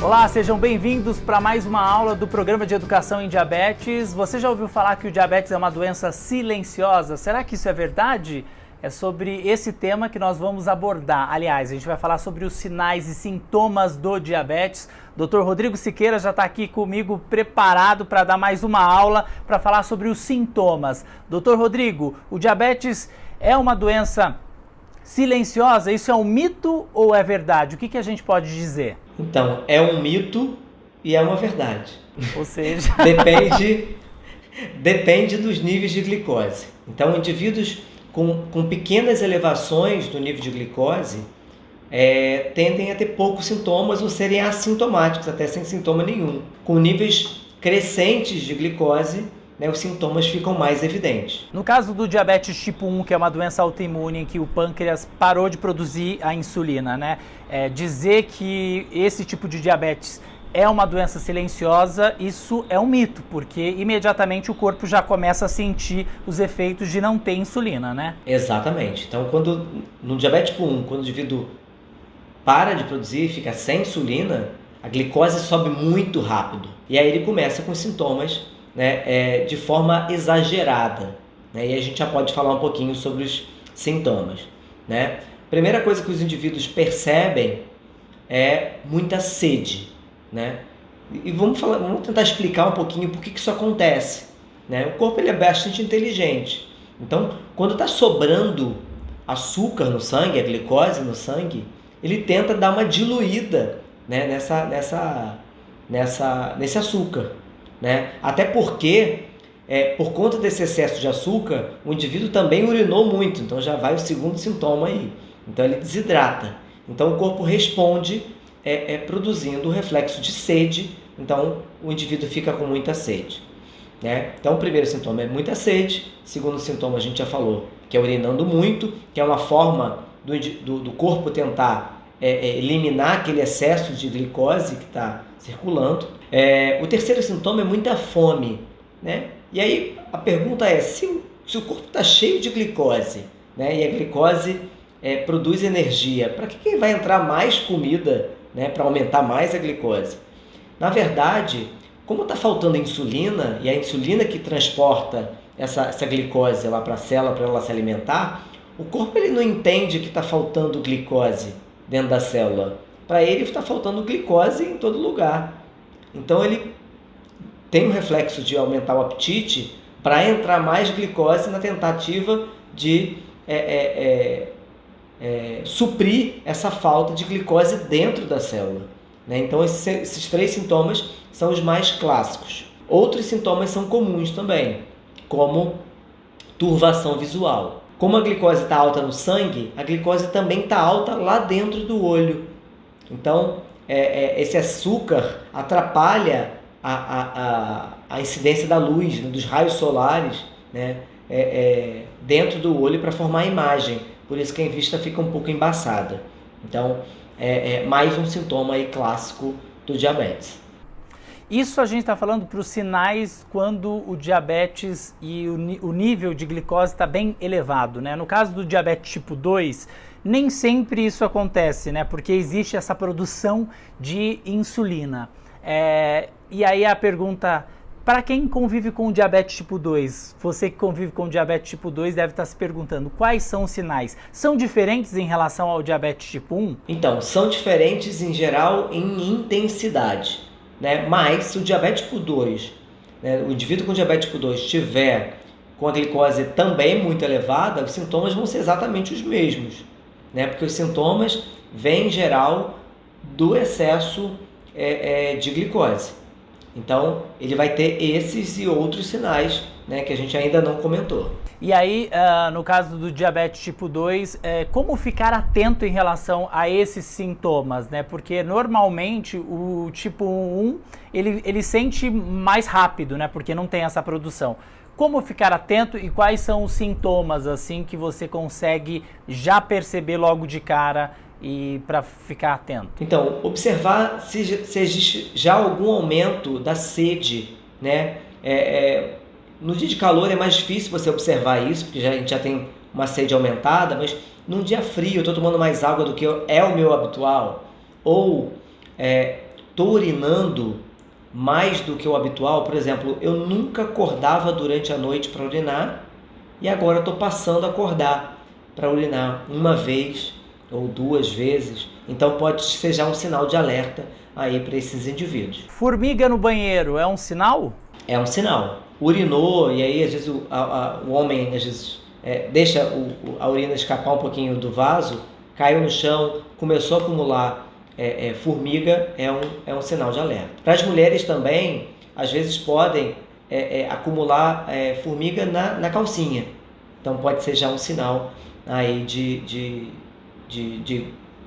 Olá, sejam bem-vindos para mais uma aula do Programa de Educação em Diabetes. Você já ouviu falar que o diabetes é uma doença silenciosa? Será que isso é verdade? É sobre esse tema que nós vamos abordar. Aliás, a gente vai falar sobre os sinais e sintomas do diabetes. Dr. Rodrigo Siqueira já está aqui comigo preparado para dar mais uma aula para falar sobre os sintomas. Dr. Rodrigo, o diabetes é uma doença silenciosa? Isso é um mito ou é verdade? O que a gente pode dizer? Então, é um mito e é uma verdade. Ou seja... Depende dos níveis de glicose. Então, indivíduos com pequenas elevações do nível de glicose tendem a ter poucos sintomas ou serem assintomáticos, até sem sintoma nenhum. Com níveis crescentes de glicose, os sintomas ficam mais evidentes. No caso do diabetes tipo 1, que é uma doença autoimune em que o pâncreas parou de produzir a insulina, dizer que esse tipo de diabetes é uma doença silenciosa, isso é um mito, porque imediatamente o corpo já começa a sentir os efeitos de não ter insulina, Exatamente. Então, no diabetes tipo 1, quando o indivíduo para de produzir, fica sem insulina, a glicose sobe muito rápido. E aí ele começa com sintomas de forma exagerada. E a gente já pode falar um pouquinho sobre os sintomas. Primeira coisa que os indivíduos percebem é muita sede. E vamos tentar explicar um pouquinho por que isso acontece. O corpo ele é bastante inteligente. Então, quando está sobrando açúcar no sangue, a glicose no sangue, ele tenta dar uma diluída nesse açúcar. Até porque, por conta desse excesso de açúcar, o indivíduo também urinou muito, então já vai o segundo sintoma aí. Então ele desidrata. Então o corpo responde produzindo o reflexo de sede, então o indivíduo fica com muita sede. Então o primeiro sintoma é muita sede, o segundo sintoma a gente já falou, que é urinando muito, que é uma forma do corpo tentar eliminar aquele excesso de glicose que está circulando. O terceiro sintoma é muita fome, E aí a pergunta é, se o corpo está cheio de glicose, e a glicose produz energia, para que vai entrar mais comida, para aumentar mais a glicose? Na verdade, como está faltando insulina, e a insulina que transporta essa glicose lá para a célula para ela se alimentar, o corpo ele não entende que está faltando glicose dentro da célula. Para ele está faltando glicose em todo lugar. Então ele tem um reflexo de aumentar o apetite para entrar mais glicose na tentativa de suprir essa falta de glicose dentro da célula. Então esses três sintomas são os mais clássicos. Outros sintomas são comuns também, como turvação visual. Como a glicose está alta no sangue, a glicose também está alta lá dentro do olho. Então, esse açúcar atrapalha a incidência da luz, dos raios solares, dentro do olho para formar a imagem. Por isso que a vista fica um pouco embaçada. Então, mais um sintoma aí clássico do diabetes. Isso a gente está falando para os sinais quando o diabetes e o nível de glicose está bem elevado, No caso do diabetes tipo 2, nem sempre isso acontece, Porque existe essa produção de insulina. E aí a pergunta, para quem convive com o diabetes tipo 2, você que convive com o diabetes tipo 2 deve estar se perguntando quais são os sinais. São diferentes em relação ao diabetes tipo 1? Então, são diferentes em geral em intensidade. Mas se o diabetes tipo 2, o indivíduo com diabetes tipo 2 estiver com a glicose também muito elevada, os sintomas vão ser exatamente os mesmos, porque os sintomas vêm em geral do excesso de glicose. Então ele vai ter esses e outros sinais que a gente ainda não comentou. E aí, no caso do diabetes tipo 2, como ficar atento em relação a esses sintomas, Porque normalmente o tipo 1, ele sente mais rápido, Porque não tem essa produção. Como ficar atento e quais são os sintomas, assim, que você consegue já perceber logo de cara e para ficar atento? Então, observar se existe já algum aumento da sede, no dia de calor é mais difícil você observar isso, porque a gente já tem uma sede aumentada, mas num dia frio eu estou tomando mais água do que é o meu habitual, ou estou urinando mais do que o habitual, por exemplo, eu nunca acordava durante a noite para urinar e agora estou passando a acordar para urinar uma vez ou 2 vezes, então pode ser já um sinal de alerta aí para esses indivíduos. Formiga no banheiro é um sinal? É um sinal. Urinou e aí às vezes o homem às vezes deixa a urina escapar um pouquinho do vaso, caiu no chão, começou a acumular formiga, é um sinal de alerta. Para as mulheres também, às vezes podem acumular formiga na calcinha. Então pode ser já um sinal aí de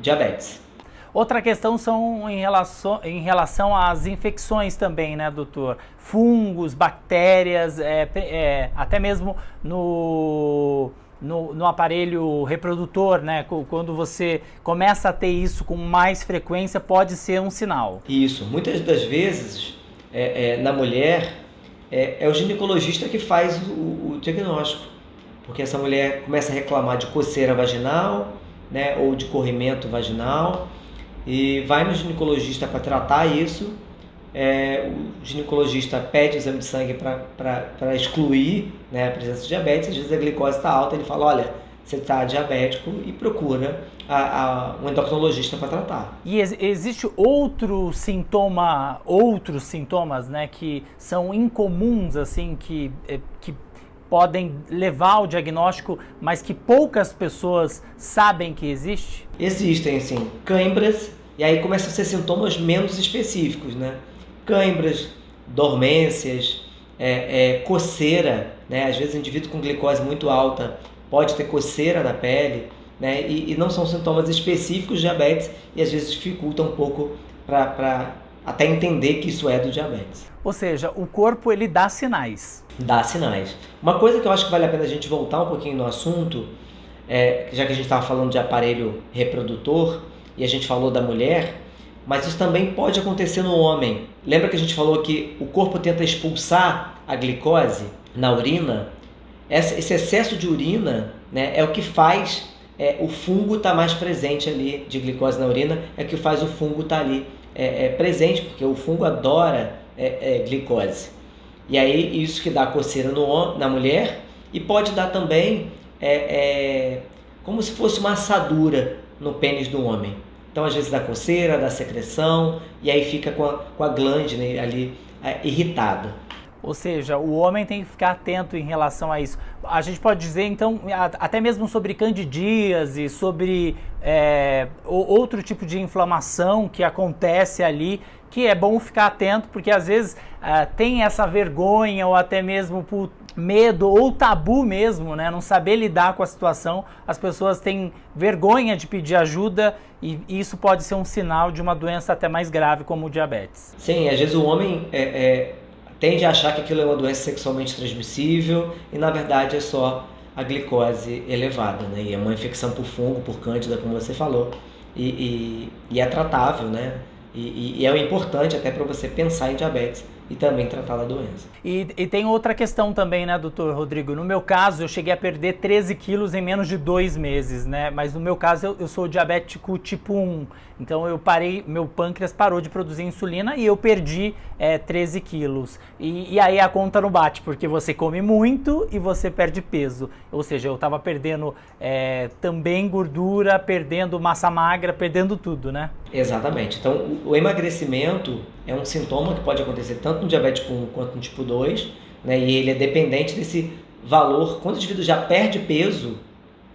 diabetes. Outra questão são em relação às infecções também, né, doutor? Fungos, bactérias, até mesmo no aparelho reprodutor, né? Quando você começa a ter isso com mais frequência, pode ser um sinal. Isso. Muitas das vezes, na mulher, é o ginecologista que faz o diagnóstico. Porque essa mulher começa a reclamar de coceira vaginal, né, ou de corrimento vaginal, e vai no ginecologista para tratar isso. O ginecologista pede o exame de sangue para excluir, né, a presença de diabetes. Às vezes a glicose está alta, ele fala, olha, você está diabético, e procura um endocrinologista para tratar. E existe outros sintomas, né, que são incomuns, assim, que podem levar ao diagnóstico, mas que poucas pessoas sabem que existe? Existem, sim, cãibras, e aí começam a ser sintomas menos específicos, né? Cãibras, dormências, coceira, né? Às vezes o indivíduo com glicose muito alta pode ter coceira na pele, né? E não são sintomas específicos de diabetes e às vezes dificulta um pouco para até entender que isso é do diabetes. Ou seja, o corpo ele dá sinais. Dá sinais. Uma coisa que eu acho que vale a pena a gente voltar um pouquinho no assunto, já que a gente estava falando de aparelho reprodutor e a gente falou da mulher, mas isso também pode acontecer no homem. Lembra que a gente falou que o corpo tenta expulsar a glicose na urina? Esse excesso de urina, né, é o que faz o fungo estar mais presente ali, de glicose na urina, é o que faz o fungo estar ali presente, porque o fungo adora glicose. E aí isso que dá coceira na mulher, e pode dar também como se fosse uma assadura no pênis do homem. Então às vezes dá coceira, dá secreção, e aí fica com a glândula, né, ali irritada. Ou seja, o homem tem que ficar atento em relação a isso. A gente pode dizer, então, até mesmo sobre candidíase, sobre outro tipo de inflamação que acontece ali, que é bom ficar atento, porque às vezes tem essa vergonha ou até mesmo por medo ou tabu mesmo, né? Não saber lidar com a situação. As pessoas têm vergonha de pedir ajuda e isso pode ser um sinal de uma doença até mais grave como o diabetes. Sim, às vezes o homem tende a achar que aquilo é uma doença sexualmente transmissível e na verdade é só a glicose elevada, né? E é uma infecção por fungo, por cândida, como você falou, e é tratável, né? E é importante até para você pensar em diabetes e também tratar da doença. E tem outra questão também, né, doutor Rodrigo? No meu caso, eu cheguei a perder 13 quilos em menos de 2 meses, né? Mas no meu caso, eu sou diabético tipo 1. Então eu parei, meu pâncreas parou de produzir insulina e eu perdi 13 quilos. E aí a conta não bate, porque você come muito e você perde peso. Ou seja, eu estava perdendo também gordura, perdendo massa magra, perdendo tudo, né? Exatamente. Então o emagrecimento é um sintoma que pode acontecer tanto no diabetes 1 quanto no tipo 2, né? E ele é dependente desse valor. Quando o indivíduo já perde peso,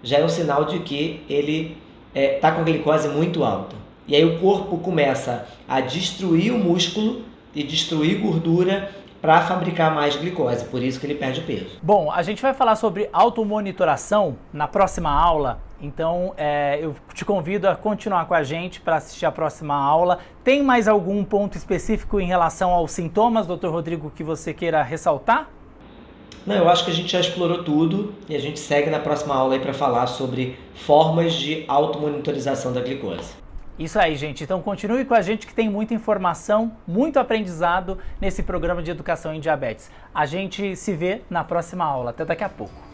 já é um sinal de que ele está com glicose muito alta. E aí o corpo começa a destruir o músculo e destruir gordura para fabricar mais glicose, por isso que ele perde peso. Bom, a gente vai falar sobre automonitoração na próxima aula, então eu te convido a continuar com a gente para assistir a próxima aula. Tem mais algum ponto específico em relação aos sintomas, Dr. Rodrigo, que você queira ressaltar? Não, eu acho que a gente já explorou tudo e a gente segue na próxima aula aí para falar sobre formas de automonitorização da glicose. Isso aí, gente. Então continue com a gente que tem muita informação, muito aprendizado nesse programa de educação em diabetes. A gente se vê na próxima aula. Até daqui a pouco.